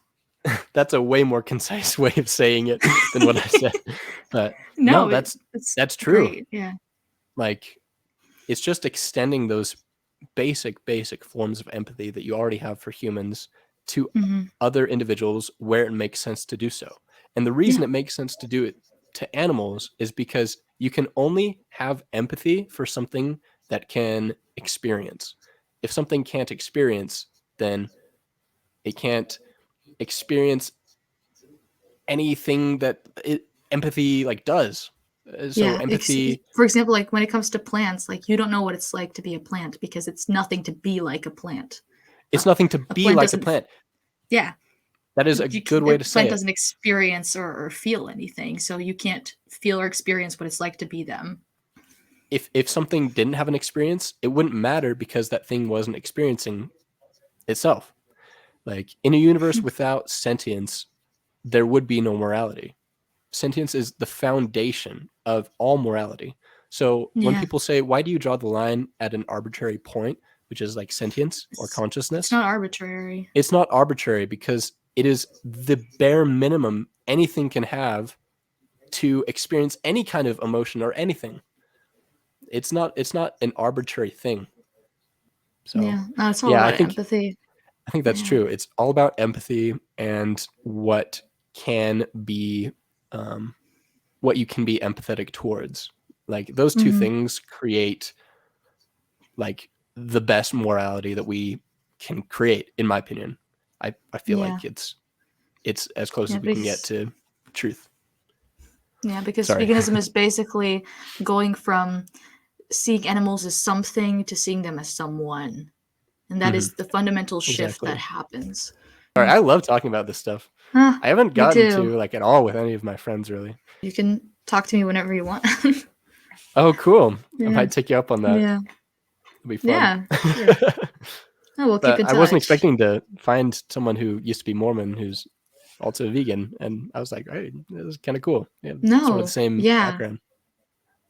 that's a way more concise way of saying it than what I said. But no, No, it's that's true. great. Yeah. Like, it's just extending those basic forms of empathy that you already have for humans to Hmm. other individuals where it makes sense to do so. And the reason Yeah. it makes sense to do it to animals is because you can only have empathy for something that can experience. If something can't experience, then it can't experience anything that empathy like does. So Yeah. empathy, For example, like when it comes to plants, like you don't know what it's like to be a plant because it's nothing to be like a plant. it's nothing to A be plant like a doesn't. plant. Yeah. That is a good way A to say plant it. doesn't experience or feel anything, so you can't feel or experience what it's like to be them. If something didn't have an experience, it wouldn't matter because that thing wasn't experiencing itself. Like in a universe without sentience, there would be no morality. Sentience is the foundation of all morality. So when Yeah. people say, why do you draw the line at an arbitrary point, which is like sentience or It's consciousness? not arbitrary. It's not arbitrary because it is the bare minimum anything can have to experience any kind of emotion or anything. It's not an arbitrary thing. So Yeah. No, it's all yeah, about empathy. I think that's Yeah. true. It's all about empathy and what can be what you can be empathetic towards. Like those two Mm-hmm. things create like the best morality that we can create, in my opinion. I feel Yeah. like it's as close Yeah. as we can get to truth. Because Sorry. veganism is basically going from seeing animals as something to seeing them as someone. And that Hmm. is the fundamental shift that Exactly. happens. All right, I love talking about this stuff. Huh, I haven't me gotten too. to like at all with any of my friends really. You can talk to me whenever you want. Oh, cool. I Yeah. might take you up on that. Yeah. It'll be fun. Yeah. Sure. Oh, we'll keep But in I wasn't touch. expecting to find someone who used to be Mormon who's also vegan, and I was like, hey, this is kind of cool. Yeah, sort of the No. same Yeah. background.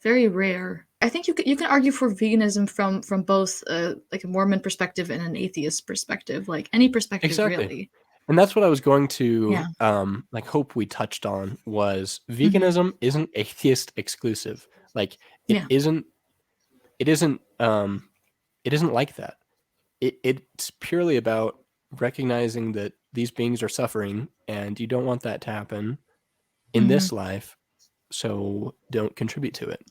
Very rare. I think you can argue for veganism from both like a Mormon perspective and an atheist perspective, like any perspective Exactly. really. And that's what I was going to Yeah. like hope we touched on was Hmm. veganism isn't atheist exclusive. Like it Yeah. isn't it isn't it isn't like that. It's purely about recognizing that these beings are suffering and you don't want that to happen in Hmm. this life, so don't contribute to it.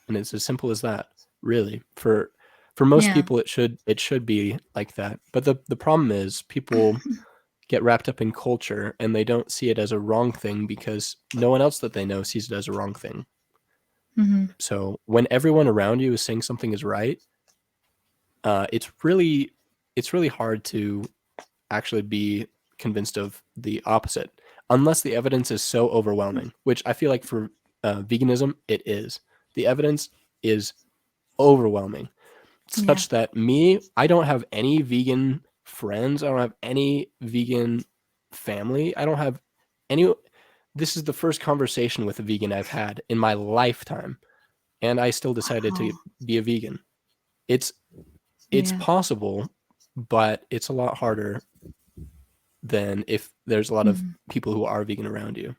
And it's as simple as that, really. For most Yeah. people it should be like that. But the problem is people get wrapped up in culture and they don't see it as a wrong thing because no one else that they know sees it as a wrong thing. Hmm. So when everyone around you is saying something is right, it's really hard to actually be convinced of the opposite unless the evidence is so overwhelming, which I feel like for veganism it is. The evidence is overwhelming Yeah. such that I don't have any vegan friends. I don't have any vegan family. I don't have any. This is the first conversation with a vegan I've had in my lifetime, and I still decided to Wow. be a vegan. It's it's Yeah. possible, but it's a lot harder than if there's a lot of Hmm. people who are vegan around you.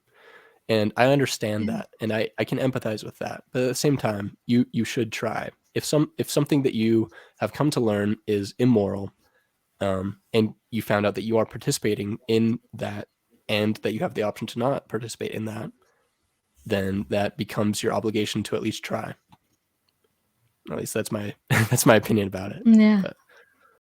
And I understand Yeah. that, and I can empathize with that. But at the same time, you should try. If something that you have come to learn is immoral, and you found out that you are participating in that, and that you have the option to not participate in that, then that becomes your obligation to at least try. At least that's my that's my opinion about it. Yeah. But